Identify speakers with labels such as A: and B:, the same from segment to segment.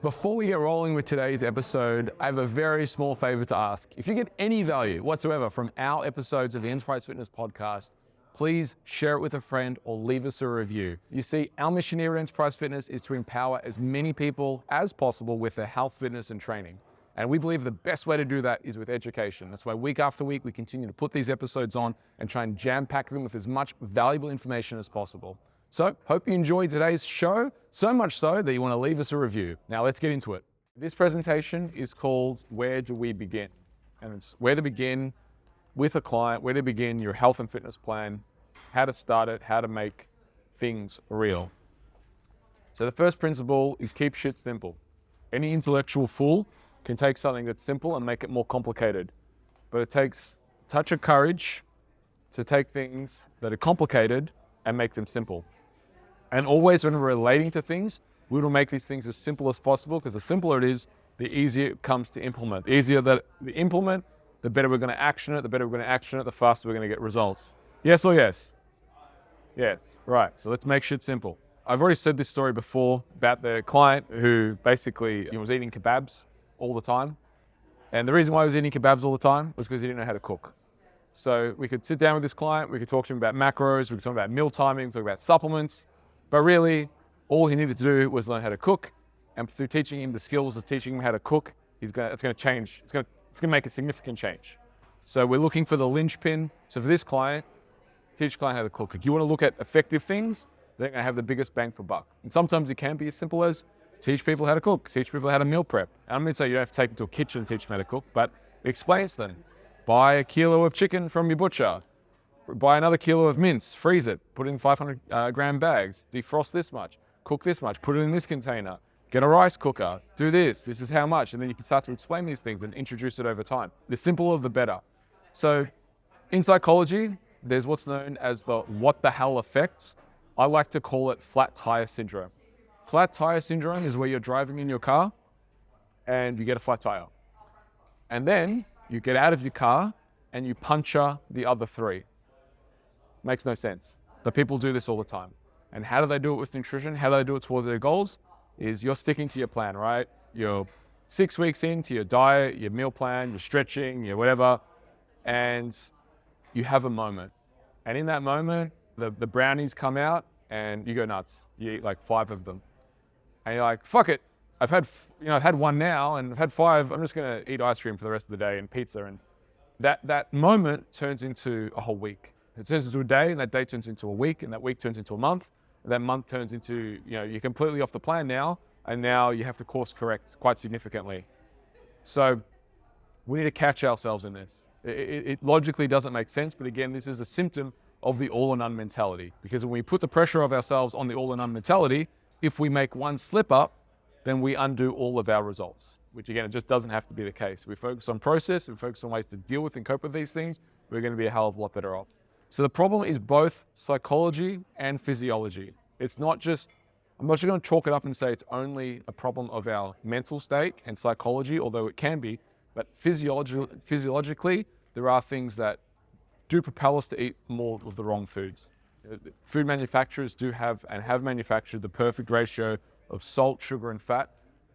A: Before we get rolling with today's episode, I have a very small favor to ask. If you get any value whatsoever from our episodes of the Enterprise Fitness podcast, please share it with a friend or leave us a review. You see, our mission here at Enterprise Fitness is to empower as many people as possible with their health, fitness, and training. And we believe the best way to do that is with education. That's why week after week, we continue to put these episodes on and try and jam-pack them with as much valuable information as possible. So, hope you enjoyed today's show, so much so that you want to leave us a review. Now, let's get into it. This presentation is called Where Do We Begin? And it's where to begin with a client, where to begin your health and fitness plan, how to start it, how to make things real. So the first principle is keep shit simple. Any intellectual fool can take something that's simple and make it more complicated. But it takes a touch of courage to take things that are complicated and make them simple. And always when we're relating to things, we will make these things as simple as possible, because the simpler it is, the easier it comes to implement. The easier that we implement, the better we're going to action it. The better we're going to action it, the faster we're going to get results. Yes or yes? Yes. Right. So let's make shit simple. I've already said this story before about the client who basically was eating kebabs all the time. And the reason why he was eating kebabs all the time was because he didn't know how to cook. So we could sit down with this client, we could talk to him about macros, we could talk about meal timing, talk about supplements. But really, all he needed to do was learn how to cook, and through teaching him the skills of teaching him how to cook, it's going to change. It's going to make a significant change. So we're looking for the linchpin. So for this client, teach the client how to cook. If you want to look at effective things, they're going to have the biggest bang for buck. And sometimes it can be as simple as teach people how to cook, teach people how to meal prep. And I'm going to say you don't have to take them to a kitchen and teach them how to cook, but explain to them. Buy a kilo of chicken from your butcher. Buy another kilo of mince, freeze it, put it in 500 gram bags, defrost this much, cook this much, put it in this container, get a rice cooker, do this is how much, and then you can start to explain these things and introduce it over time. The simpler, the better. So in psychology, there's what's known as the what the hell effect. I like to call it flat-tire syndrome. Flat-tire syndrome is where you're driving in your car and you get a flat tire. And then you get out of your car and you puncture the other three. Makes no sense. But people do this all the time. And how do they do it with nutrition? How do they do it toward their goals? Is you're sticking to your plan, right? You're 6 weeks into your diet, your meal plan, your stretching, your whatever, and you have a moment. And in that moment, the brownies come out and you go nuts. You eat like 5 of them. And you're like, fuck it. I've had one now and I've had 5. I'm just going to eat ice cream for the rest of the day and pizza. And that moment turns into a whole week. It turns into a day, and that day turns into a week, and that week turns into a month, and that month turns into, you're completely off the plan now, and now you have to course correct quite significantly. So we need to catch ourselves in this. It logically doesn't make sense, but again, this is a symptom of the all or none mentality. Because when we put the pressure of ourselves on the all or none mentality, if we make one slip up, then we undo all of our results, which again, it just doesn't have to be the case. We focus on process, we focus on ways to deal with and cope with these things, we're going to be a hell of a lot better off. So the problem is both psychology and physiology. It's not just, I'm not just going to chalk it up and say it's only a problem of our mental state and psychology, although it can be, but physiologically, there are things that do propel us to eat more of the wrong foods. Food manufacturers do have and have manufactured the perfect ratio of salt, sugar, and fat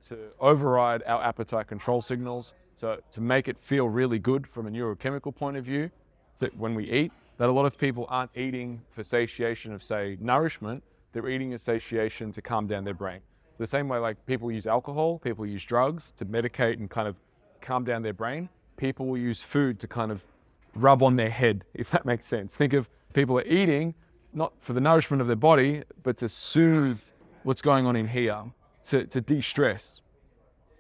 A: to override our appetite control signals, to make it feel really good from a neurochemical point of view, that when we eat, that a lot of people aren't eating for satiation of, say, nourishment, they're eating a satiation to calm down their brain. The same way like people use alcohol, people use drugs to medicate and kind of calm down their brain, people will use food to kind of rub on their head, if that makes sense. Think of people are eating, not for the nourishment of their body, but to soothe what's going on in here, to de-stress.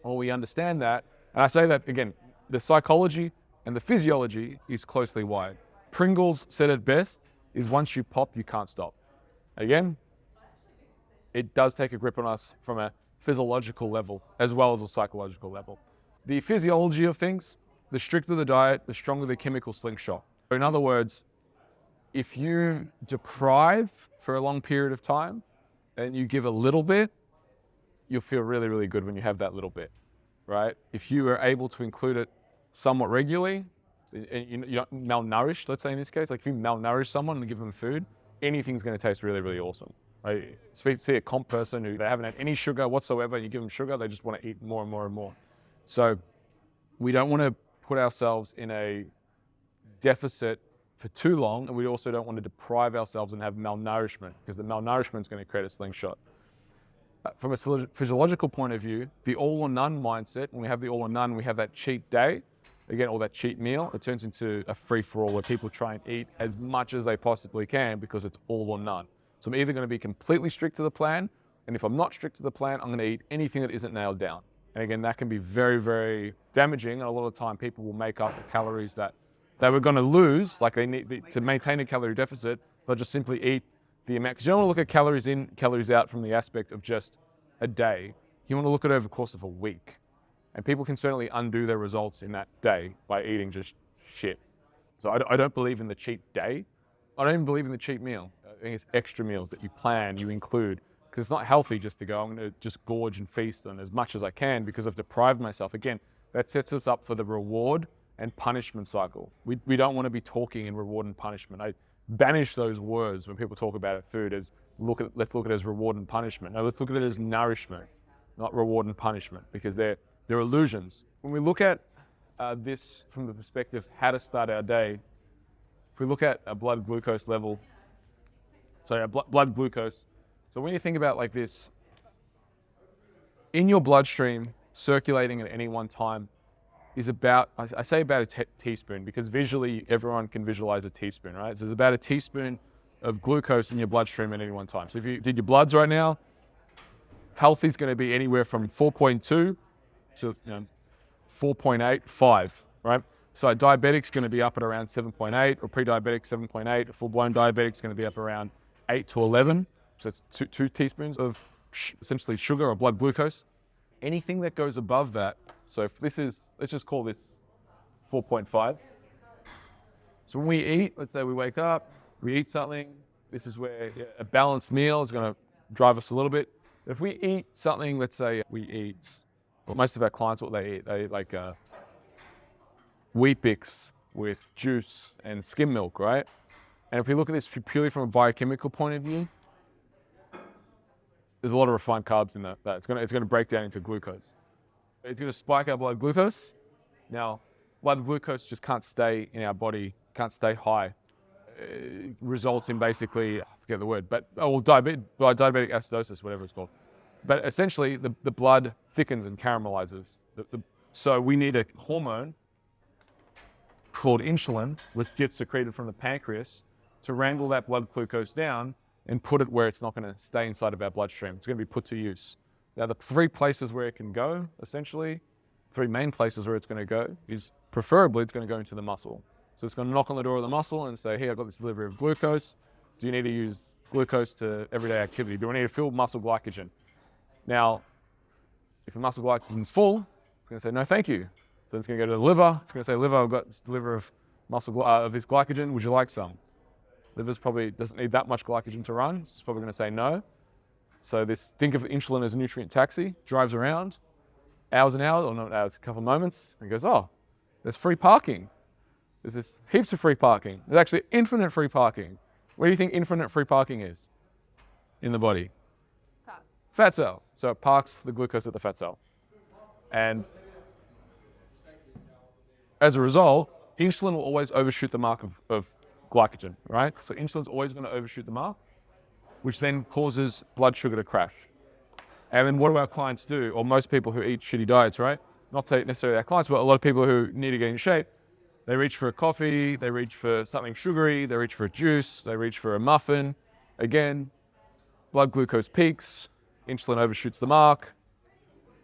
A: Well, we understand that, and I say that again, the psychology and the physiology is closely wired. Pringles said it best, is once you pop, you can't stop. Again, it does take a grip on us from a physiological level as well as a psychological level. The physiology of things, the stricter the diet, the stronger the chemical slingshot. In other words, if you deprive for a long period of time and you give a little bit, you'll feel really, really good when you have that little bit, right? If you are able to include it somewhat regularly, and you're not malnourished, let's say in this case, like if you malnourish someone and give them food, anything's going to taste really, really awesome. I see a comp person who they haven't had any sugar whatsoever. You give them sugar, they just want to eat more and more and more. So we don't want to put ourselves in a deficit for too long, and we also don't want to deprive ourselves and have malnourishment, because the malnourishment is going to create a slingshot. From a physiological point of view, the all or none mindset, when we have the all or none, we have that cheat day, again, or that cheat meal, it turns into a free-for-all where people try and eat as much as they possibly can because it's all or none. So I'm either going to be completely strict to the plan, and if I'm not strict to the plan, I'm going to eat anything that isn't nailed down. And again, that can be very, very damaging, and a lot of the time people will make up the calories that they were going to lose, like they need to maintain a calorie deficit, they'll just simply eat the amount. Because you don't want to look at calories in, calories out from the aspect of just a day. You want to look at it over the course of a week. And people can certainly undo their results in that day by eating just shit. So I don't believe in the cheat day. I don't even believe in the cheat meal. I think it's extra meals that you plan, you include, because it's not healthy just to go, I'm going to just gorge and feast on as much as I can because I've deprived myself. Again, that sets us up for the reward and punishment cycle. We don't want to be talking in reward and punishment. I banish those words when people talk about food as let's look at it as reward and punishment. No, let's look at it as nourishment, not reward and punishment, because they're illusions. When we look at this from the perspective how to start our day, if we look at a blood glucose level, blood glucose. So when you think about like this, in your bloodstream, circulating at any one time is about, I say about a teaspoon, because visually everyone can visualize a teaspoon, right? So there's about a teaspoon of glucose in your bloodstream at any one time. So if you did your bloods right now, healthy is going to be anywhere from 4.2 to 4.8, 5, right? So a diabetic's going to be up at around 7.8, or pre-diabetic 7.8. A full-blown diabetic's going to be up around 8 to 11. So it's two teaspoons of essentially sugar or blood glucose. Anything that goes above that, so if this is, let's just call this 4.5. So when we eat, let's say we wake up, we eat something, this is where a balanced meal is going to drive us a little bit. If we eat something, let's say we eat, well, most of our clients, what they eat like Wheat Bix with juice and skim milk, right? And if we look at this purely from a biochemical point of view, there's a lot of refined carbs in that. It's going to break down into glucose. It's going to spike our blood glucose. Now, blood glucose just can't stay in our body, can't stay high. It results in basically, I forget the word, but diabetic acidosis, whatever it's called. But essentially, the blood thickens and caramelizes. So we need a hormone called insulin, which gets secreted from the pancreas to wrangle that blood glucose down and put it where it's not going to stay inside of our bloodstream. It's going to be put to use. Now, the three places where it can go, essentially, three main places where it's going to go is preferably it's going to go into the muscle. So it's going to knock on the door of the muscle and say, hey, I've got this delivery of glucose. Do you need to use glucose to everyday activity? Do I need to fill muscle glycogen? Now, if the muscle glycogen is full, it's going to say, no, thank you. So it's going to go to the liver. It's going to say, liver, I've got this delivery of of this glycogen. Would you like some? Liver's probably doesn't need that much glycogen to run. It's probably going to say no. So think of insulin as a nutrient taxi, drives around hours and hours, or not hours, a couple of moments, and goes, oh, there's free parking. There's this heaps of free parking. There's actually infinite free parking. What do you think infinite free parking is in the body? Fat cell. So it parks the glucose at the fat cell. And as a result, insulin will always overshoot the mark of glycogen, right? So insulin's always going to overshoot the mark, which then causes blood sugar to crash. And then what do our clients do? Or most people who eat shitty diets, right? Not necessarily our clients, but a lot of people who need to get in shape, they reach for a coffee, they reach for something sugary, they reach for a juice, they reach for a muffin. Again, blood glucose peaks, insulin overshoots the mark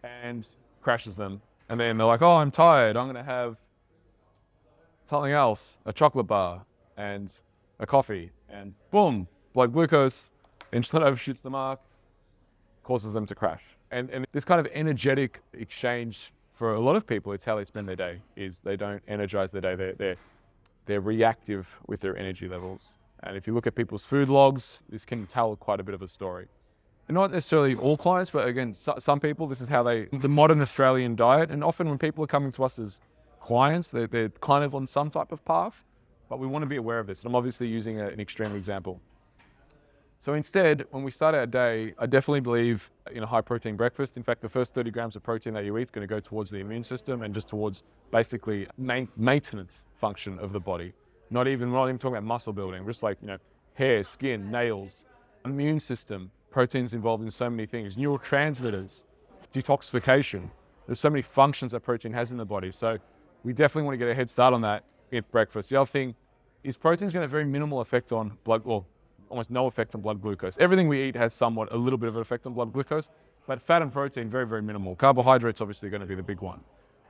A: and crashes them. And then they're like, oh, I'm tired, I'm gonna have something else, a chocolate bar and a coffee, and boom, blood glucose, insulin overshoots the mark, causes them to crash. And this kind of energetic exchange for a lot of people, it's how they spend their day, is they don't energize their day, they're reactive with their energy levels. And if you look at people's food logs, this can tell quite a bit of a story. And not necessarily all clients, but again, some people, this is how the modern Australian diet, and often when people are coming to us as clients, they're kind of on some type of path, but we want to be aware of this. And I'm obviously using an extreme example. So instead, when we start our day, I definitely believe in a high protein breakfast. In fact, the first 30 grams of protein that you eat is going to go towards the immune system and just towards basically maintenance function of the body. Not even talking about muscle building, just like, hair, skin, nails, immune system. Protein's involved in so many things, neurotransmitters, detoxification. There's so many functions that protein has in the body. So we definitely want to get a head start on that with breakfast. The other thing is protein's going to have very minimal effect on blood, well, almost no effect on blood glucose. Everything we eat has somewhat a little bit of an effect on blood glucose, but fat and protein, very, very minimal. Carbohydrates obviously going to be the big one.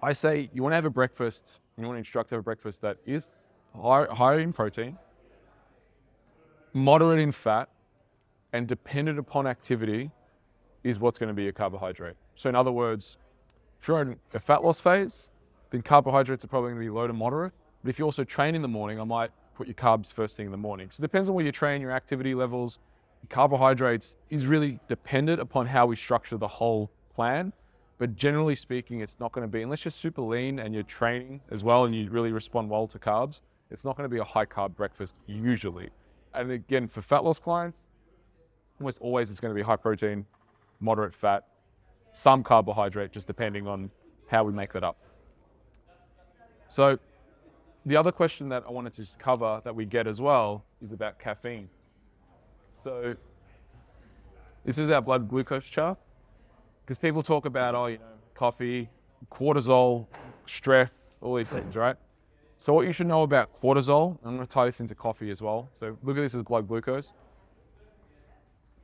A: I say you want to have a breakfast, you want to instruct to have a breakfast that is high in protein, moderate in fat, and dependent upon activity is what's going to be a carbohydrate. So in other words, if you're in a fat loss phase, then carbohydrates are probably going to be low to moderate. But if you also train in the morning, I might put your carbs first thing in the morning. So it depends on where you train, your activity levels. Carbohydrates is really dependent upon how we structure the whole plan. But generally speaking, it's not going to be, unless you're super lean and you're training as well and you really respond well to carbs, it's not going to be a high carb breakfast usually. And again, for fat loss clients, almost always it's going to be high protein, moderate fat, some carbohydrate, just depending on how we make that up. So the other question that I wanted to just cover that we get as well is about caffeine. So this is our blood glucose chart, because people talk about, coffee, cortisol, stress, all these things, right? So what you should know about cortisol, I'm going to tie this into coffee as well. So look at this as blood glucose.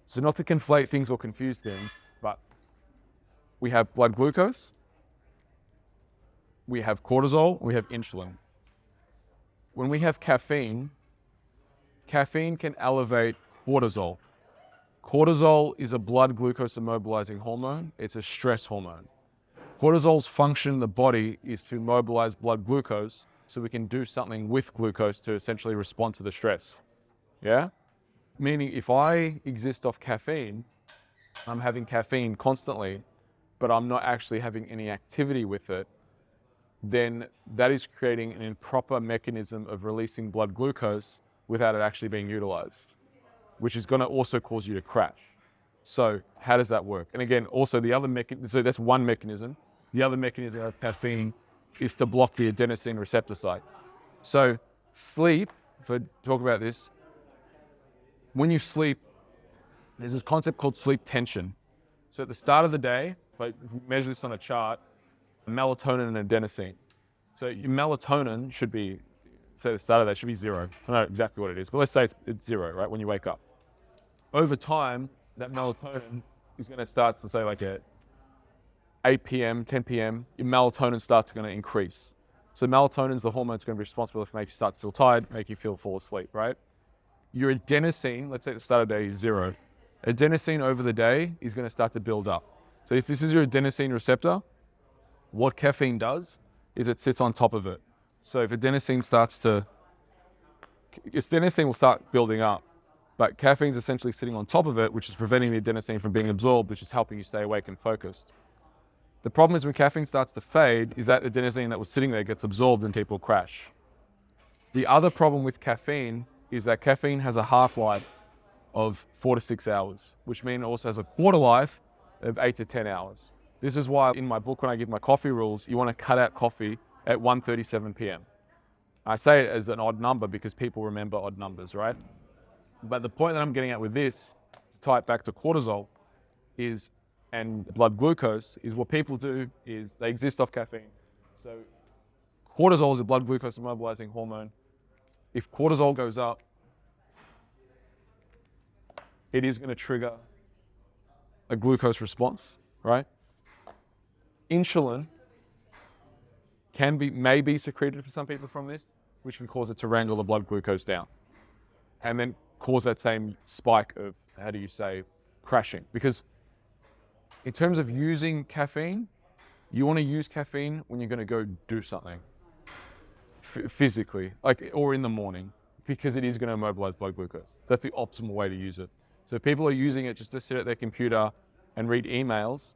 A: So not to conflate things or confuse things, but we have blood glucose, we have cortisol, we have insulin. When we have caffeine, caffeine can elevate cortisol. Cortisol is a blood glucose immobilizing hormone. It's a stress hormone. Cortisol's function in the body is to mobilize blood glucose so we can do something with glucose to essentially respond to the stress. Yeah? Meaning if I exist off caffeine, I'm having caffeine constantly, but I'm not actually having any activity with it, then that is creating an improper mechanism of releasing blood glucose without it actually being utilized, which is going to also cause you to crash. So how does that work? And again, also the other mechanism, so that's one mechanism. The other mechanism of caffeine is to block the adenosine receptor sites. So sleep, if I talk about this, when you sleep, there's this concept called sleep tension. So at the start of the day, if I measure this on a chart, melatonin and adenosine. So your melatonin should be, say the start of that should be 0. I don't know exactly what it is, but let's say it's 0, right, when you wake up. Over time, that melatonin is going to start to say like at 8 p.m., 10 p.m., your melatonin starts going to increase. So melatonin is the hormone that's going to be responsible for making you start to feel tired, make you fall asleep, right? Your adenosine, let's say at the start of the day is 0. Adenosine over the day is going to start to build up. So if this is your adenosine receptor, what caffeine does is it sits on top of it. So if adenosine will start building up, but caffeine's essentially sitting on top of it, which is preventing the adenosine from being absorbed, which is helping you stay awake and focused. The problem is when caffeine starts to fade, is that adenosine that was sitting there gets absorbed and people crash. The other problem with caffeine is that caffeine has a half-life of 4 to 6 hours, which means it also has a quarter life of 8 to 10 hours. This is why in my book, when I give my coffee rules, you want to cut out coffee at 1:37 p.m. I say it as an odd number because people remember odd numbers, right? But the point that I'm getting at with this, to tie it back to cortisol, and blood glucose, is what people do is they exist off caffeine. So cortisol is a blood glucose immobilizing hormone. If cortisol goes up, it is going to trigger a glucose response, right? Insulin may be secreted for some people from this, which can cause it to wrangle the blood glucose down and then cause that same spike of, crashing. Because in terms of using caffeine, you want to use caffeine when you're going to go do something physically, or in the morning, because it is going to immobilize blood glucose. That's the optimal way to use it. So people are using it just to sit at their computer and read emails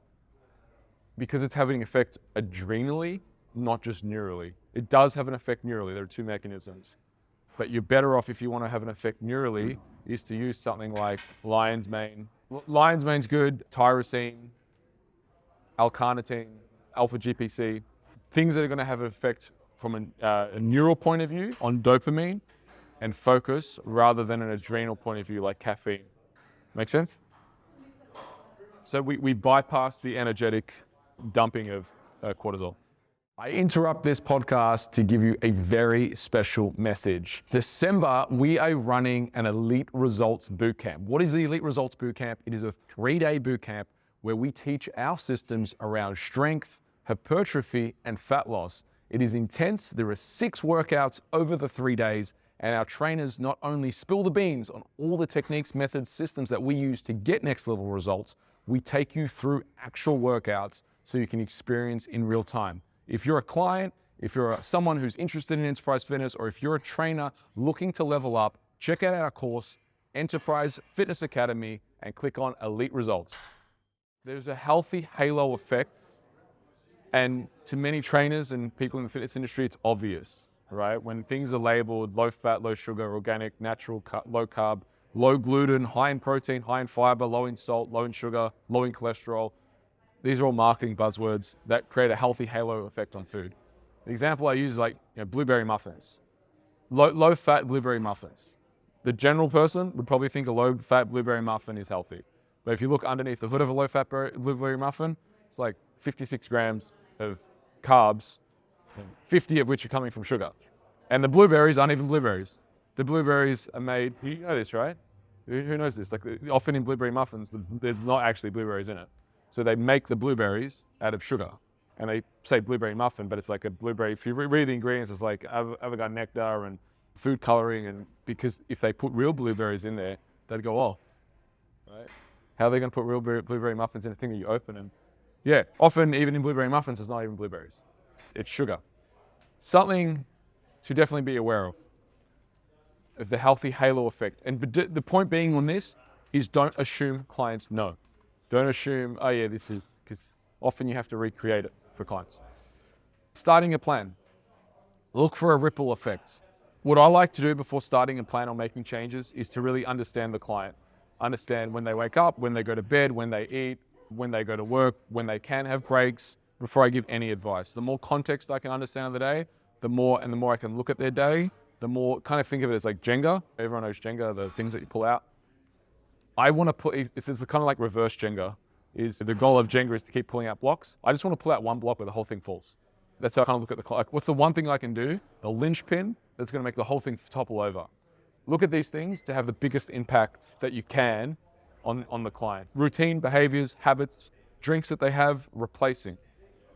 A: because it's having an effect adrenally, not just neurally. It does have an effect neurally. There are two mechanisms. But you're better off, if you want to have an effect neurally, is to use something like lion's mane. Lion's mane's good, tyrosine, L-carnitine, alpha-GPC, things that are going to have an effect from a neural point of view on dopamine and focus rather than an adrenal point of view like caffeine. Make sense? So we bypass the energetic dumping of cortisol. I interrupt this podcast to give you a very special message. December, we are running an Elite Results Bootcamp. What is the Elite Results Bootcamp? It is a 3-day bootcamp where we teach our systems around strength, hypertrophy, and fat loss. It is intense. There are 6 workouts over the 3 days, and our trainers not only spill the beans on all the techniques, methods, systems that we use to get next level results, we take you through actual workouts so you can experience in real time. If you're a client, if you're someone who's interested in enterprise fitness, or if you're a trainer looking to level up, check out our course, Enterprise Fitness Academy, and click on Elite Results. There's a healthy halo effect, and to many trainers and people in the fitness industry, it's obvious, right? When things are labeled low fat, low sugar, organic, natural, low carb, low gluten, high in protein, high in fiber, low in salt, low in sugar, low in cholesterol, these are all marketing buzzwords that create a healthy halo effect on food. The example I use is like blueberry muffins. Low-fat blueberry muffins. The general person would probably think a low-fat blueberry muffin is healthy. But if you look underneath the hood of a low-fat blueberry muffin, it's like 56 grams of carbs, 50 of which are coming from sugar. And the blueberries aren't even blueberries. The blueberries are made, you know this, right? Who knows this? Like often in blueberry muffins, there's not actually blueberries in it. So they make the blueberries out of sugar, and they say blueberry muffin, but it's like a blueberry. If you read the ingredients, it's like avocado nectar and food coloring, and because if they put real blueberries in there, they'd go off, right? How are they going to put real blueberry muffins in a thing that you open? And yeah, often even in blueberry muffins, it's not even blueberries. It's sugar. Something to definitely be aware of the healthy halo effect. And the point being on this is don't assume clients know. Don't assume, oh yeah, this is, because often you have to recreate it for clients. Starting a plan. Look for a ripple effect. What I like to do before starting a plan or making changes is to really understand the client. Understand when they wake up, when they go to bed, when they eat, when they go to work, when they can have breaks, before I give any advice. The more context I can understand of the day, the more I can look at their day, the more, kind of think of it as like Jenga. Everyone knows Jenga, the things that you pull out. I want to put, this is kind of like reverse Jenga, is the goal of Jenga is to keep pulling out blocks. I just want to pull out one block where the whole thing falls. That's how I kind of look at the clock. What's the one thing I can do, the linchpin, that's going to make the whole thing topple over? Look at these things to have the biggest impact that you can on the client. Routine, behaviors, habits, drinks that they have, replacing.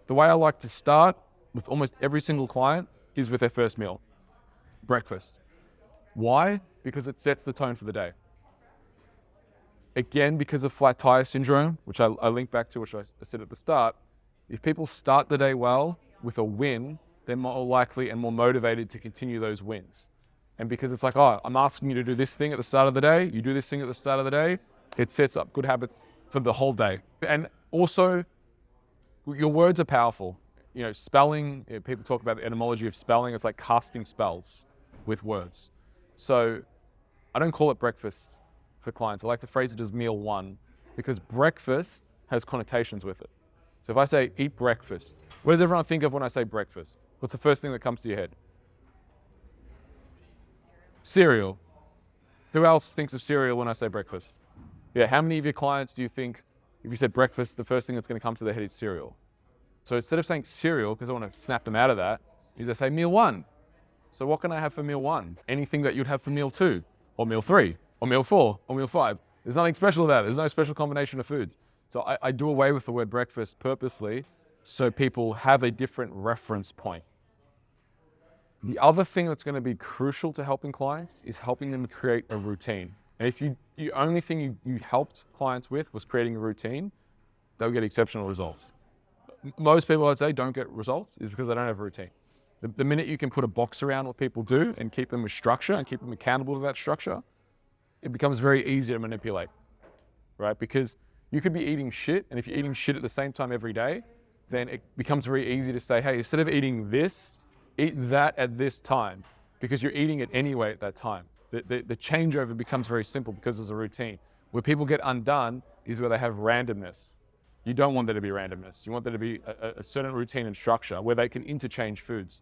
A: The way I like to start with almost every single client is with their first meal, breakfast. Why? Because it sets the tone for the day. Again, because of Flat-Tyre syndrome, which I link back to, which I said at the start, if people start the day well with a win, they're more likely and more motivated to continue those wins. And because it's like, oh, I'm asking you to do this thing at the start of the day, you do this thing at the start of the day, it sets up good habits for the whole day. And also, your words are powerful. Spelling, people talk about the etymology of spelling, it's like casting spells with words. So I don't call it breakfast for clients. I like to phrase it as meal one, because breakfast has connotations with it. So if I say eat breakfast, what does everyone think of when I say breakfast? What's the first thing that comes to your head? Cereal. Who else thinks of cereal when I say breakfast? Yeah, how many of your clients do you think, if you said breakfast, the first thing that's going to come to their head is cereal? So instead of saying cereal, because I want to snap them out of that, is I say meal one. So what can I have for meal one? Anything that you'd have for meal two, or meal three, or meal 4, or meal 5. There's nothing special about it. There's no special combination of foods. So I do away with the word breakfast purposely so people have a different reference point. The other thing that's going to be crucial to helping clients is helping them create a routine. And if the only thing you helped clients with was creating a routine, they'll get exceptional results. Most people, I'd say, don't get results is because they don't have a routine. The minute you can put a box around what people do and keep them with structure and keep them accountable to that structure, it becomes very easy to manipulate, right? Because you could be eating shit, and if you're eating shit at the same time every day, then it becomes very easy to say, hey, instead of eating this, eat that at this time, because you're eating it anyway at that time. the changeover becomes very simple because there's a routine. Where people get undone is where they have randomness. You don't want there to be randomness. You want there to be a certain routine and structure where they can interchange foods.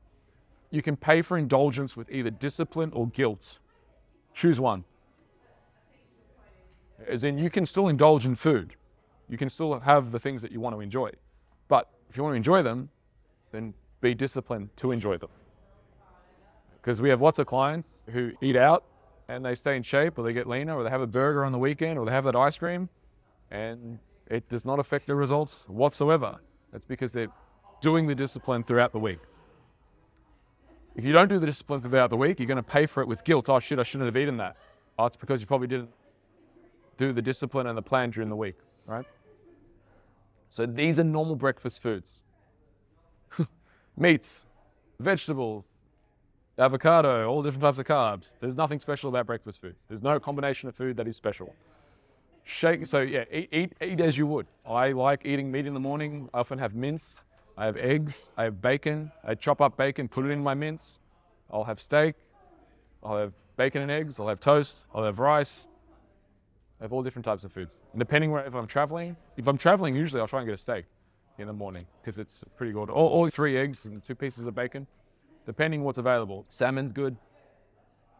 A: You can pay for indulgence with either discipline or guilt. Choose one. As in, you can still indulge in food. You can still have the things that you want to enjoy. But if you want to enjoy them, then be disciplined to enjoy them. Because we have lots of clients who eat out and they stay in shape, or they get leaner, or they have a burger on the weekend, or they have that ice cream, and it does not affect their results whatsoever. That's because they're doing the discipline throughout the week. If you don't do the discipline throughout the week, you're going to pay for it with guilt. Oh shit, I shouldn't have eaten that. Oh, it's because you probably didn't do the discipline and the plan during the week, right? So these are normal breakfast foods. Meats, vegetables, avocado, all different types of carbs. There's nothing special about breakfast foods. There's no combination of food that is special. So yeah, eat as you would. I like eating meat in the morning. I often have mince. I have eggs. I have bacon. I chop up bacon, put it in my mince. I'll have steak. I'll have bacon and eggs. I'll have toast. I'll have rice. I have all different types of foods. And depending where, if I'm traveling, usually I'll try and get a steak in the morning because it's pretty good. Or 3 eggs and 2 pieces of bacon, depending what's available. Salmon's good.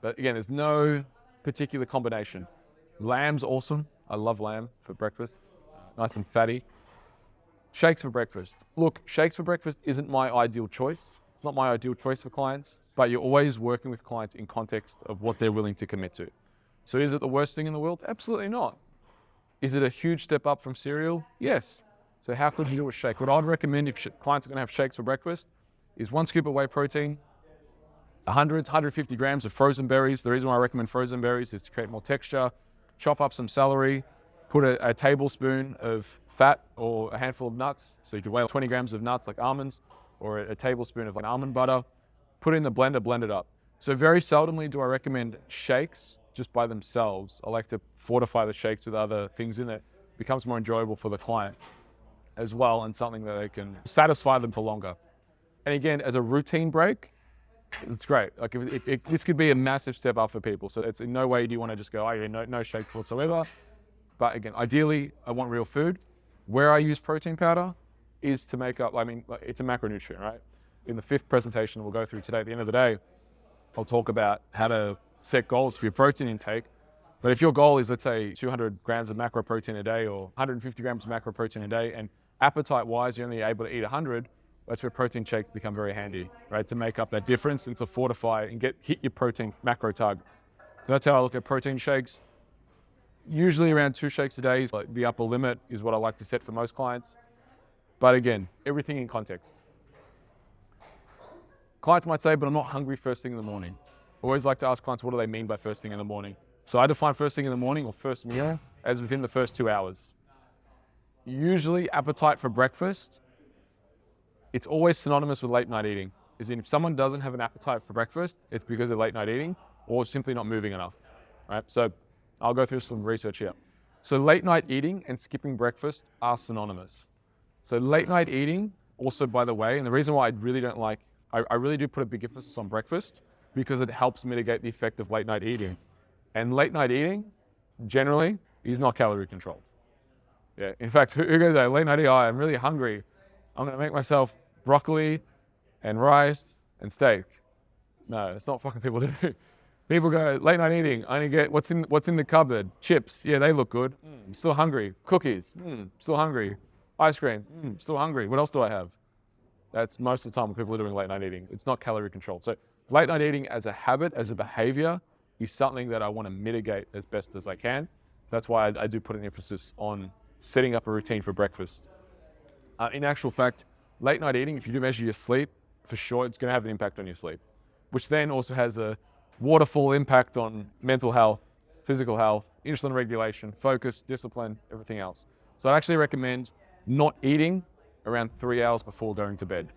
A: But again, there's no particular combination. Lamb's awesome. I love lamb for breakfast. Nice and fatty. Shakes for breakfast. Look, shakes for breakfast isn't my ideal choice. It's not my ideal choice for clients, but you're always working with clients in context of what they're willing to commit to. So is it the worst thing in the world? Absolutely not. Is it a huge step up from cereal? Yes. So how could you do a shake? What I'd recommend if clients are going to have shakes for breakfast is 1 scoop of whey protein, 150 grams of frozen berries. The reason why I recommend frozen berries is to create more texture. Chop up some celery, put a tablespoon of fat or a handful of nuts. So you could weigh 20 grams of nuts like almonds, or a tablespoon of almond butter. Put it in the blender, blend it up. So very seldomly do I recommend shakes just by themselves. I like to fortify the shakes with other things in it. It becomes more enjoyable for the client as well, and something that they can satisfy them for longer. And again, as a routine break, it's great. Like this could be a massive step up for people. So it's in no way do you want to just go, oh yeah, no shakes whatsoever. But again, ideally, I want real food. Where I use protein powder is to make up, it's a macronutrient, right? In the 5th presentation we'll go through today, at the end of the day, I'll talk about how to set goals for your protein intake. But if your goal is, let's say, 200 grams of macro protein a day or 150 grams of macro protein a day, and appetite-wise, you're only able to eat 100, that's where protein shakes become very handy, right? To make up that difference and to fortify and hit your protein macro target. So that's how I look at protein shakes. Usually around 2 shakes a day, like the upper limit is what I like to set for most clients. But again, everything in context. Clients might say, but I'm not hungry first thing in the morning. I always like to ask clients, what do they mean by first thing in the morning? So I define first thing in the morning or first meal as within the first 2 hours. Usually appetite for breakfast, it's always synonymous with late night eating. As in, if someone doesn't have an appetite for breakfast, it's because they're late night eating or simply not moving enough, right? So I'll go through some research here. So late night eating and skipping breakfast are synonymous. So late night eating, also by the way, and the reason why I really do put a big emphasis on breakfast because it helps mitigate the effect of late night eating. And late night eating, generally, is not calorie controlled. Yeah. In fact, who goes there, late night eating, I'm really hungry. I'm gonna make myself broccoli and rice and steak. No, it's not fucking people do. People go, late night eating, I only get what's in the cupboard. Chips, yeah, they look good. I'm still hungry. Cookies, still hungry. Ice cream, still hungry. What else do I have? That's most of the time when people are doing late night eating. It's not calorie controlled. So late night eating as a habit, as a behavior, is something that I want to mitigate as best as I can. That's why I do put an emphasis on setting up a routine for breakfast. In actual fact, late night eating, if you do measure your sleep, for sure it's going to have an impact on your sleep, which then also has a waterfall impact on mental health, physical health, insulin regulation, focus, discipline, everything else. So I'd actually recommend not eating around 3 hours before going to bed.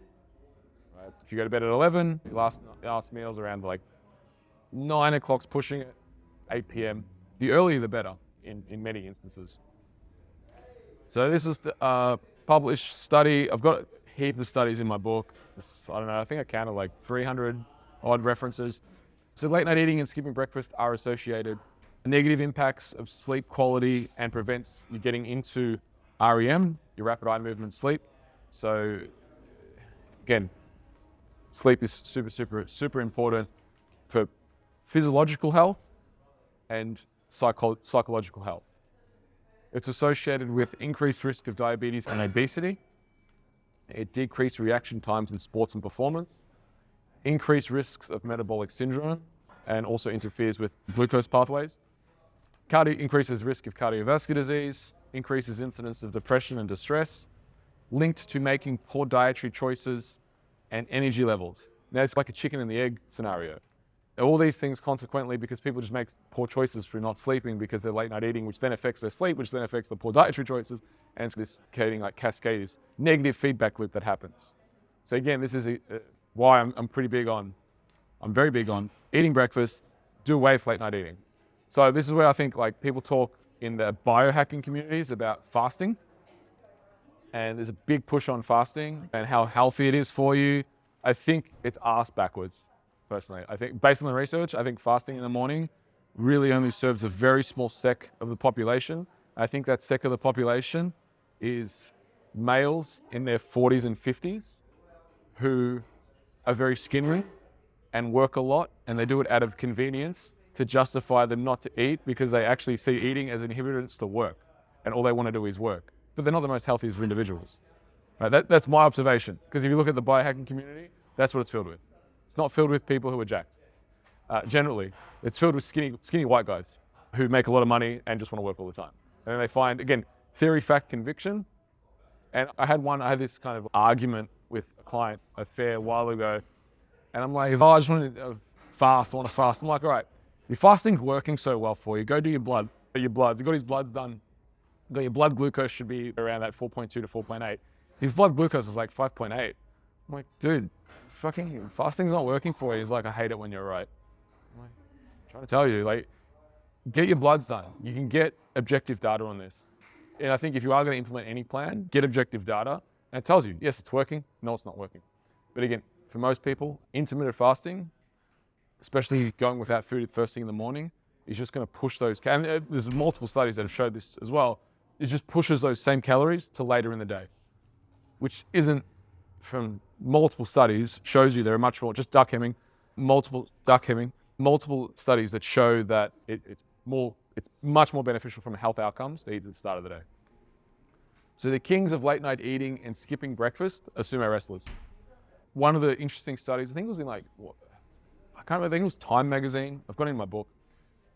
A: Right? If you go to bed at 11, your last meal's around like 9 o'clock's pushing it, 8 p.m. The earlier the better in many instances. So this is the published study. I've got a heap of studies in my book. I don't know, I think I counted like 300 odd references. So late night eating and skipping breakfast are associated negative impacts of sleep quality and prevents you getting into REM, your rapid eye movement sleep. So again, sleep is super important for physiological health and psychological health. It's associated with increased risk of diabetes and obesity. It decreased reaction times in sports and performance, increased risks of metabolic syndrome, and also interferes with glucose pathways. Increases risk of cardiovascular disease, increases incidence of depression and distress, linked to making poor dietary choices and energy levels. Now it's like a chicken and the egg scenario. All these things consequently because people just make poor choices through not sleeping because they're late night eating, which then affects their sleep, which then affects the poor dietary choices, and it's this cascade, this negative feedback loop that happens. So again, this is why I'm very big on eating breakfast, do away with late night eating. So this is where I think like people talk in the biohacking communities about fasting, and there's a big push on fasting and how healthy it is for you. I think it's ass backwards, personally. I think based on the research, I think fasting in the morning really only serves a very small sect of the population. I think that sect of the population is males in their 40s and 50s who are very skinny and work a lot, and they do it out of convenience to justify them not to eat because they actually see eating as an inhibitor to work, and all they want to do is work. But they're not the most healthiest individuals. Right? That's my observation, because if you look at the biohacking community, that's what it's filled with. It's not filled with people who are jacked. Generally, it's filled with skinny white guys who make a lot of money and just want to work all the time. And then they find, again, theory, fact, conviction. And I had this kind of argument with a client a fair while ago, and I'm like, I just want to fast, I want to fast. I'm like, all right, your fasting's working so well for you, go do your bloods. You've got his bloods done. Your blood glucose should be around that 4.2 to 4.8. His blood glucose is like 5.8. I'm like, dude, fucking fasting's not working for you. He's like, I hate it when you're right. I'm like, I'm trying to tell you, like, get your bloods done. You can get objective data on this. And I think if you are going to implement any plan, get objective data. And it tells you, yes, it's working. No, it's not working. But again, for most people, intermittent fasting, especially going without food first thing in the morning, is just going to push those, and there's multiple studies that have showed this as well, it just pushes those same calories to later in the day, which isn't, from multiple studies, shows you there are much more, just multiple studies that show that it's much more beneficial from health outcomes to eat at the start of the day. So the kings of late night eating and skipping breakfast are sumo wrestlers. One of the interesting studies, I think it was in I can't remember, I think it was Time magazine, I've got it in my book,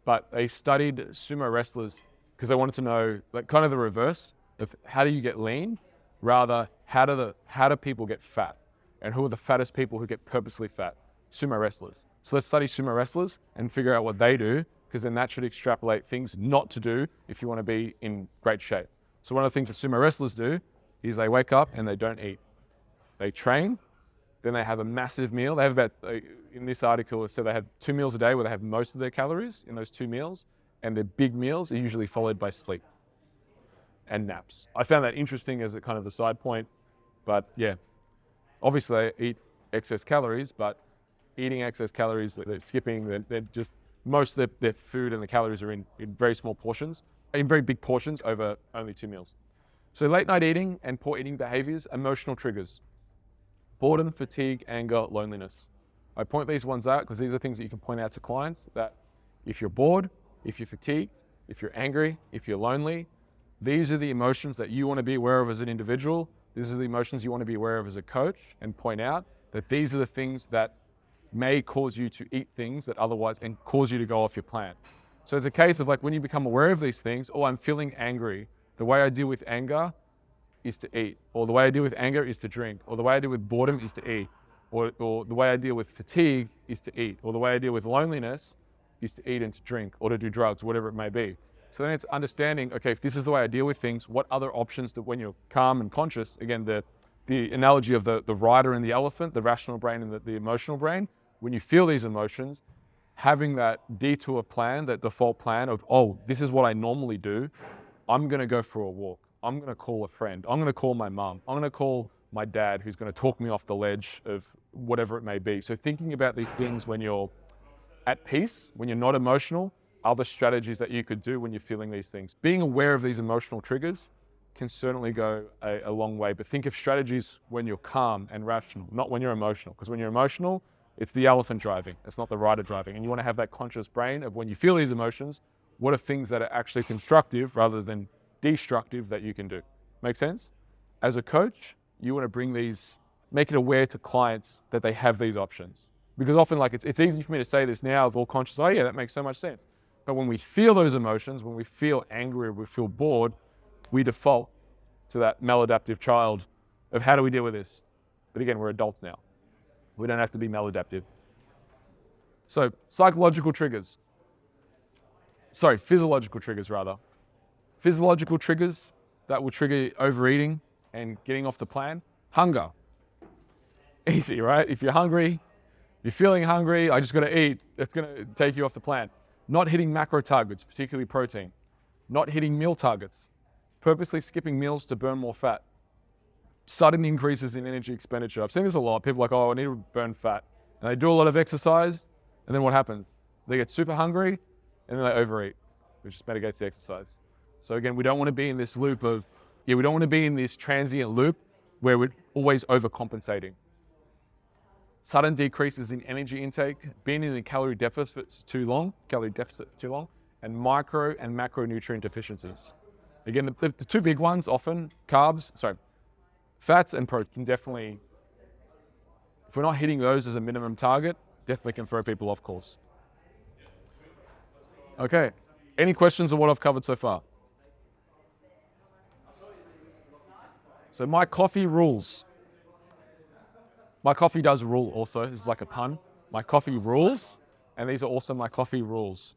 A: but they studied sumo wrestlers because they wanted to know like kind of the reverse of how do you get lean, rather how do people get fat, and who are the fattest people who get purposely fat? Sumo wrestlers. So let's study sumo wrestlers and figure out what they do, because then that should extrapolate things not to do if you want to be in great shape. So one of the things that sumo wrestlers do is they wake up and they don't eat. They train, then they have a massive meal. They have about, in this article, it said they have 2 meals a day where they have most of their calories in those 2 meals, and their big meals are usually followed by sleep and naps. I found that interesting as a kind of the side point, but yeah, obviously they eat excess calories, but eating excess calories, they're skipping, they're just, most of their food and the calories are in very small portions, in very big portions over only 2 meals. So late night eating and poor eating behaviors, emotional triggers. Boredom, fatigue, anger, loneliness. I point these ones out because these are things that you can point out to clients that if you're bored, if you're fatigued, if you're angry, if you're lonely, these are the emotions that you want to be aware of as an individual. These are the emotions you want to be aware of as a coach, and point out that these are the things that may cause you to eat things that otherwise, and cause you to go off your plan. So it's a case of like when you become aware of these things, oh, I'm feeling angry. The way I deal with anger is to eat, or the way I deal with anger is to drink, or the way I deal with boredom is to eat, or the way I deal with fatigue is to eat, or the way I deal with loneliness is to eat and to drink, or to do drugs, whatever it may be. So then it's understanding, okay, if this is the way I deal with things, what other options that when you're calm and conscious, again, the analogy of the rider and the elephant, the rational brain and the emotional brain, when you feel these emotions, having that detour plan, that default plan of, oh, this is what I normally do, I'm gonna go for a walk. I'm going to call a friend. I'm going to call my mum. I'm going to call my dad, who's going to talk me off the ledge of whatever it may be. So thinking about these things when you're at peace, when you're not emotional, other strategies that you could do when you're feeling these things. Being aware of these emotional triggers can certainly go a long way, but think of strategies when you're calm and rational, not when you're emotional. Because when you're emotional, it's the elephant driving, it's not the rider driving. And you want to have that conscious brain of when you feel these emotions, what are things that are actually constructive rather than destructive that you can do. Make sense? As a coach, you want to bring these, make it aware to clients that they have these options. Because often, like, it's easy for me to say this now, it's all conscious, oh yeah, that makes so much sense. But when we feel those emotions, when we feel angry, or we feel bored, we default to that maladaptive child of how do we deal with this? But again, we're adults now. We don't have to be maladaptive. So physiological triggers rather. Physiological triggers that will trigger overeating and getting off the plan. Hunger. Easy, right? If you're hungry, you're feeling hungry, I just gotta eat. That's gonna take you off the plan. Not hitting macro targets, particularly protein. Not hitting meal targets. Purposely skipping meals to burn more fat. Sudden increases in energy expenditure. I've seen this a lot. People are like, oh, I need to burn fat. And they do a lot of exercise, and then what happens? They get super hungry, and then they overeat, which just mitigates the exercise. So again, we don't want to be in this loop of, we don't want to be in this transient loop where we're always overcompensating. Sudden decreases in energy intake, being in a calorie deficit too long, and micro and macronutrient deficiencies. Again, the two big ones often, fats and protein can definitely, if we're not hitting those as a minimum target, definitely can throw people off course. Okay, any questions on what I've covered so far? So my coffee rules. My coffee does rule also, it's like a pun. My coffee rules, and these are also my coffee rules.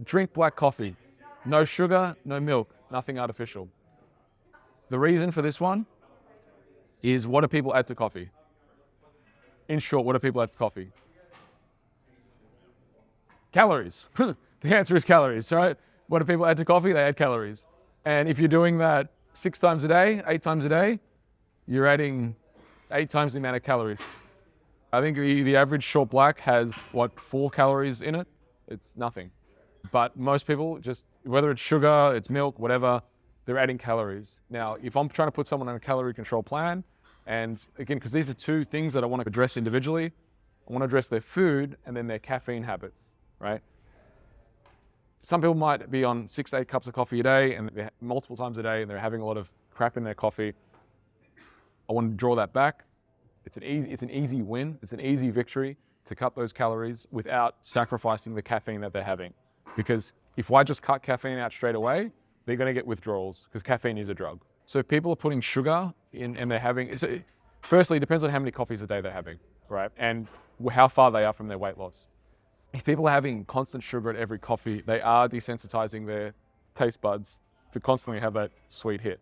A: Drink black coffee. No sugar, no milk, nothing artificial. The reason for this one is, what do people add to coffee? In short, what do people add to coffee? Calories. The answer is calories, right? What do people add to coffee? They add calories. And if you're doing that 6 times a day, 8 times a day, you're adding 8 times the amount of calories. I think the average short black has, 4 calories in it? It's nothing. But most people, just whether it's sugar, it's milk, whatever, they're adding calories. Now, if I'm trying to put someone on a calorie control plan, and again, because these are two things that I want to address individually, I want to address their food and then their caffeine habits, right? Some people might be on 6 to 8 cups of coffee a day and multiple times a day, and they're having a lot of crap in their coffee. I want to draw that back. It's an easy win. It's an easy victory to cut those calories without sacrificing the caffeine that they're having. Because if I just cut caffeine out straight away, they're going to get withdrawals, because caffeine is a drug. So if people are putting sugar in and they're having, firstly, it depends on how many coffees a day they're having, right? And how far they are from their weight loss. If people are having constant sugar at every coffee, they are desensitizing their taste buds to constantly have that sweet hit.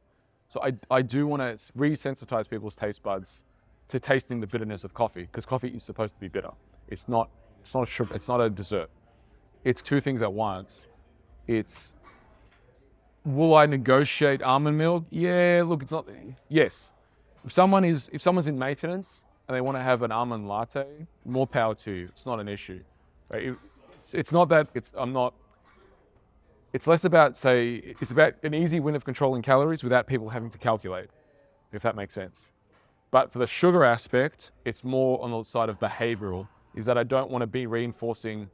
A: So I do want to resensitize people's taste buds to tasting the bitterness of coffee, because coffee is supposed to be bitter. It's not a sugar, it's not a dessert. It's two things at once. It's, will I negotiate almond milk? Yeah, look, it's not, yes. If someone's in maintenance and they want to have an almond latte, more power to you. It's not an issue. Right? It's not that, it's less about, it's about an easy win of controlling calories without people having to calculate, if that makes sense. But for the sugar aspect, it's more on the side of behavioral, is that I don't want to be reinforcing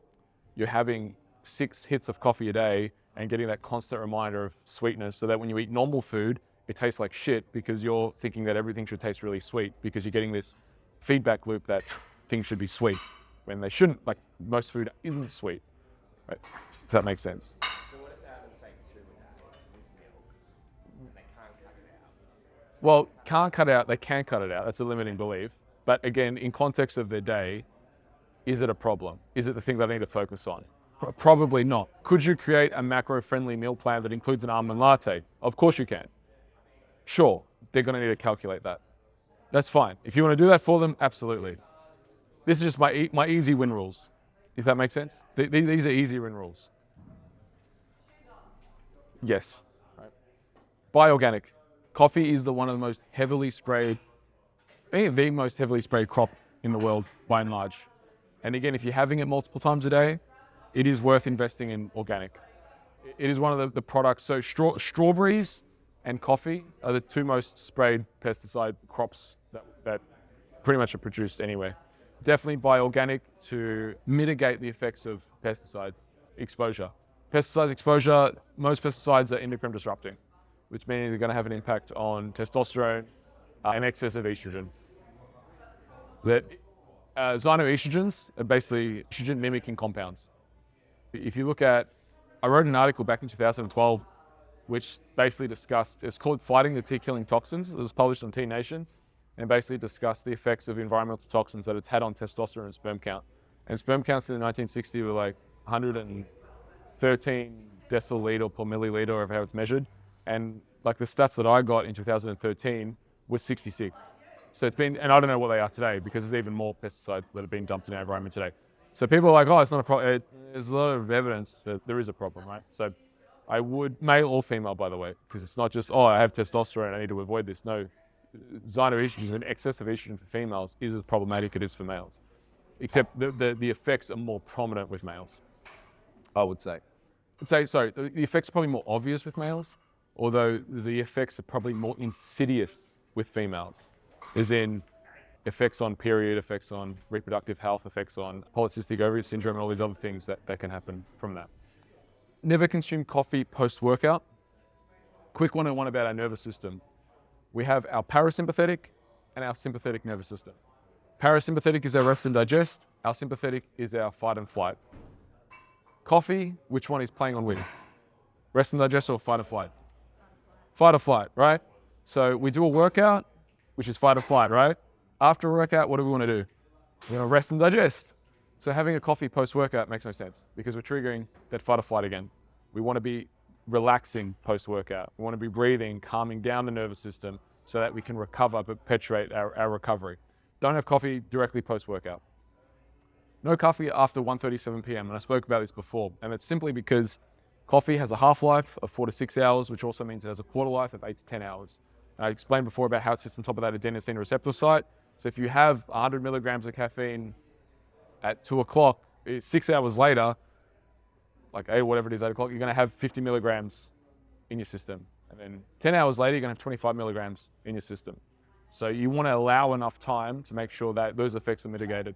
A: you're having 6 hits of coffee a day and getting that constant reminder of sweetness, so that when you eat normal food, it tastes like shit because you're thinking that everything should taste really sweet, because you're getting this feedback loop that things should be sweet when they shouldn't. Like, most food isn't sweet, right? If that makes sense.
B: So what if they're having, say, 2 a day with milk and they can't cut it out?
A: Well, they can cut it out. That's a limiting belief. But again, in context of their day, is it a problem? Is it the thing that I need to focus on? Probably not. Could you create a macro-friendly meal plan that includes an almond latte? Of course you can. Sure, they're going to need to calculate that. That's fine. If you want to do that for them, absolutely. This is just my easy win rules, if that makes sense. These are easy win rules. Yes. Right. Buy organic. Coffee is one of the most heavily sprayed, the most heavily sprayed crop in the world by and large. And again, if you're having it multiple times a day, it is worth investing in organic. It is one of the products. So strawberries and coffee are the two most sprayed pesticide crops that pretty much are produced anywhere. Definitely buy organic to mitigate the effects of pesticide exposure. Pesticide exposure, most pesticides are endocrine disrupting, which means they're going to have an impact on testosterone and excess of estrogen. That xenoestrogens are basically estrogen mimicking compounds. If you look at, I wrote an article back in 2012, which basically discussed, it's called Fighting the T-Killing Toxins. It was published on T Nation, and basically discussed the effects of environmental toxins that it's had on testosterone and sperm count. And sperm counts in the 1960s were like 113 deciliter per milliliter of how it's measured. And like the stats that I got in 2013 was 66. So it's been, and I don't know what they are today because there's even more pesticides that have been dumped in our environment today. So people are like, oh, it's not a problem. There's a lot of evidence that there is a problem, right? So I would, male or female, by the way, because it's not just, oh, I have testosterone, I need to avoid this. No, xenoestrogens and excess of estrogen for females is as problematic as it is for males. Except the effects are more prominent with males, I would say. Sorry, the effects are probably more obvious with males, although the effects are probably more insidious with females, as in effects on period, effects on reproductive health, effects on polycystic ovary syndrome, and all these other things that can happen from that. Never consume coffee post-workout. Quick 101 about our nervous system. We have our parasympathetic and our sympathetic nervous system. Parasympathetic is our rest and digest. Our sympathetic is our fight and flight. Coffee, which one is playing on which? Rest and digest or fight or flight? Fight or flight, right? So we do a workout, which is fight or flight, right? After a workout, what do we want to do? We want to rest and digest. So having a coffee post-workout makes no sense because we're triggering that fight or flight again. We want to be relaxing post-workout. We want to be breathing, calming down the nervous system so that we can recover, perpetuate our recovery. Don't have coffee directly post-workout. No coffee after 1:37 p.m. And I spoke about this before. And it's simply because coffee has a half-life of 4 to 6 hours, which also means it has a quarter life of 8 to 10 hours. And I explained before about how it sits on top of that adenosine receptor site. So if you have 100 milligrams of caffeine at 2 o'clock, 6 hours later, like 8 o'clock, you're going to have 50 milligrams in your system. And then 10 hours later, you're going to have 25 milligrams in your system. So you want to allow enough time to make sure that those effects are mitigated.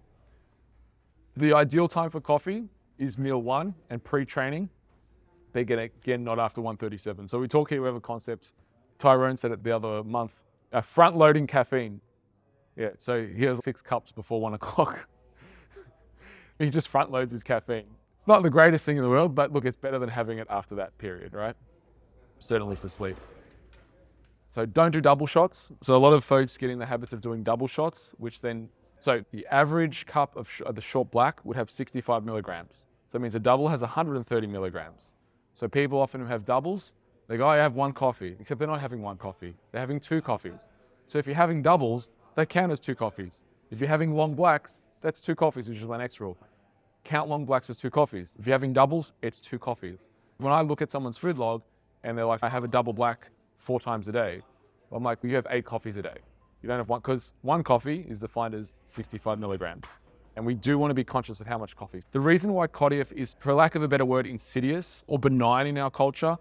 A: The ideal time for coffee is meal 1 and pre-training. But again, not after 1:37. So we talk here, we have a concept. Tyrone said it the other month, front-loading caffeine. Yeah, so he has 6 cups before 1 o'clock. He just front-loads his caffeine. It's not the greatest thing in the world, but look, it's better than having it after that period, right? Certainly for sleep. So don't do double shots. So a lot of folks get in the habit of doing double shots, which then, so the average cup of the short black would have 65 milligrams. So it means a double has 130 milligrams. So people often who have doubles, they go, I have 1 coffee, except they're not having 1 coffee. They're having 2 coffees. So if you're having doubles, they count as 2 coffees. If you're having long blacks, that's 2 coffees, which is my next rule. Count long blacks as 2 coffees. If you're having doubles, it's 2 coffees. When I look at someone's food log and they're like, I have a double black 4 times a day, I'm like, well, you have 8 coffees a day. You don't have 1, because 1 coffee is defined as 65 milligrams. And we do want to be conscious of how much coffee. The reason why CODIF is, for lack of a better word, insidious or benign in our culture,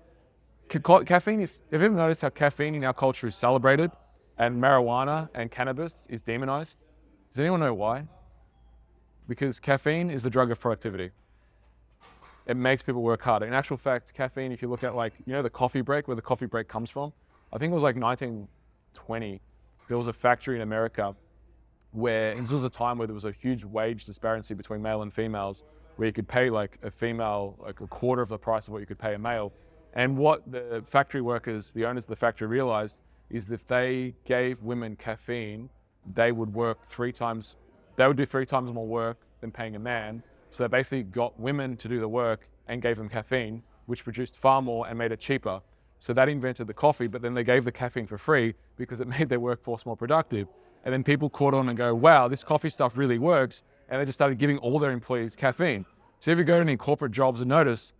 A: caffeine is, have you ever noticed how caffeine in our culture is celebrated and marijuana and cannabis is demonized? Does anyone know why? Because caffeine is the drug of productivity. It makes people work harder. In actual fact, caffeine, if you look at the coffee break, where the coffee break comes from, I think it was like 1920, there was a factory in America where, and this was a time where there was a huge wage disparity between male and females, where you could pay like a female like a quarter of the price of what you could pay a male. And what the factory workers, the owners of the factory realized is that if they gave women caffeine, they would work 3 times, they would do 3 times more work than paying a man. So they basically got women to do the work and gave them caffeine, which produced far more and made it cheaper. So that invented the coffee, but then they gave the caffeine for free because it made their workforce more productive. And then people caught on and go, wow, this coffee stuff really works. And they just started giving all their employees caffeine. So if you go to any corporate jobs and notice,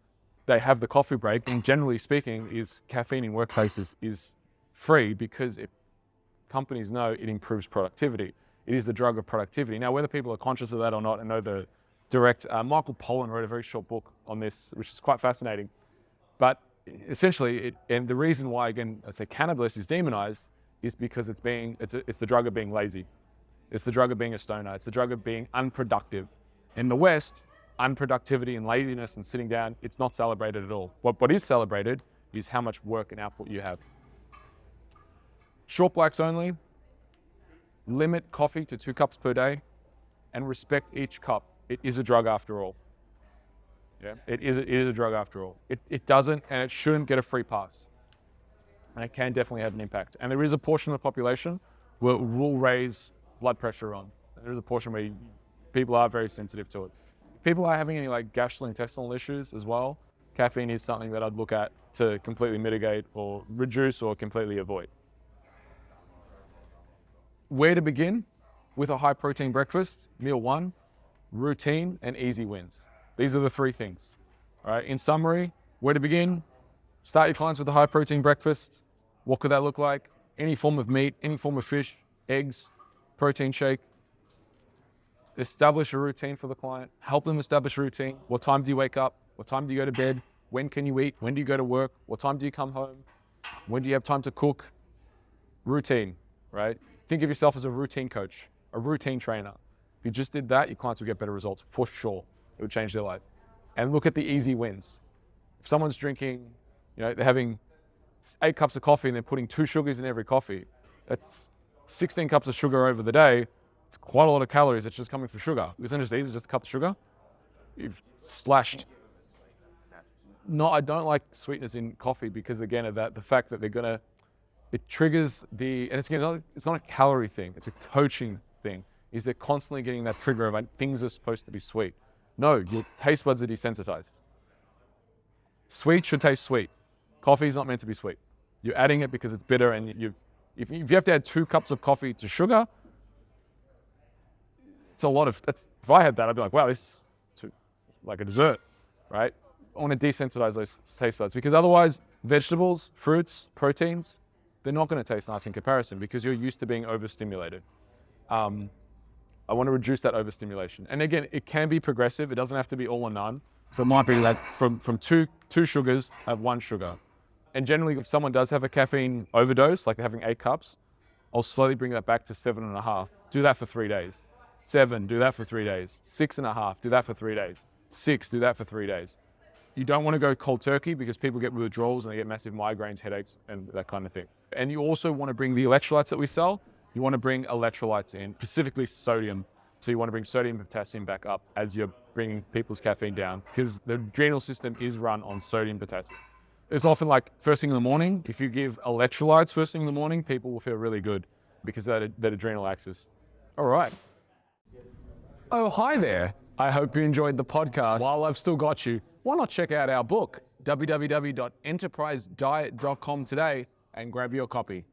A: they have the coffee break, and generally speaking, is caffeine in workplaces is free because companies know it improves productivity. it is the drug of productivity. Now, whether people are conscious of that or not and know the direct, Michael Pollan wrote a very short book on this, which is quite fascinating. But essentially, and the reason why, again, I say cannabis is demonized is because it's the drug of being lazy. It's the drug of being a stoner. It's the drug of being unproductive. In the West, unproductivity and laziness and sitting down, it's not celebrated at all. What is celebrated is how much work and output you have. Short blacks only. Limit coffee to 2 cups per day and respect each cup. It is a drug after all. Yeah, it is a drug after all. It doesn't and it shouldn't get a free pass. And it can definitely have an impact. And there is a portion of the population where it will raise blood pressure on. There is a portion where people are very sensitive to it. If people are having any like gastrointestinal issues as well, caffeine is something that I'd look at to completely mitigate or reduce or completely avoid. Where to begin? With a high protein breakfast, meal 1, routine and easy wins. These are the 3 things. All right. In summary, where to begin? Start your clients with a high protein breakfast. What could that look like? Any form of meat, any form of fish, eggs, protein shake. Establish a routine for the client. Help them establish a routine. What time do you wake up? What time do you go to bed? When can you eat? When do you go to work? What time do you come home? When do you have time to cook? Routine, right? Think of yourself as a routine coach, a routine trainer. If you just did that, your clients would get better results for sure. It would change their life. And look at the easy wins. If someone's drinking, they're having 8 cups of coffee and they're putting 2 sugars in every coffee, that's 16 cups of sugar over the day. It's quite a lot of calories that's just coming from sugar. Isn't it just easy, just a cup of sugar? You've slashed. No, I don't like sweetness in coffee because again of that, the fact that it triggers and it's not a calorie thing, it's a coaching thing, is they're constantly getting that trigger of like, things are supposed to be sweet. No, your taste buds are desensitized. Sweet should taste sweet. Coffee is not meant to be sweet. You're adding it because it's bitter and if you have to add 2 cups of coffee to sugar, it's a lot if I had that, I'd be like, wow, this is like a dessert, right? I want to desensitize those taste buds because otherwise vegetables, fruits, proteins, they're not going to taste nice in comparison because you're used to being overstimulated. I want to reduce that overstimulation. And again, it can be progressive. It doesn't have to be all or none. So it might be like from two sugars, have 1 sugar. And generally, if someone does have a caffeine overdose, like having 8 cups, I'll slowly bring that back to 7.5. Do that for 3 days. 7, do that for 3 days. 6.5, do that for 3 days. 6, do that for 3 days. You don't want to go cold turkey because people get withdrawals and they get massive migraines, headaches, and that kind of thing. And you also want to bring the electrolytes that we sell. You want to bring electrolytes in, specifically sodium. So you want to bring sodium and potassium back up as you're bringing people's caffeine down because the adrenal system is run on sodium, potassium. It's often like first thing in the morning, if you give electrolytes first thing in the morning, people will feel really good because of that adrenal axis. All right. Oh, hi there. I hope you enjoyed the podcast. While I've still got you, why not check out our book, www.enterprisediet.com today and grab your copy.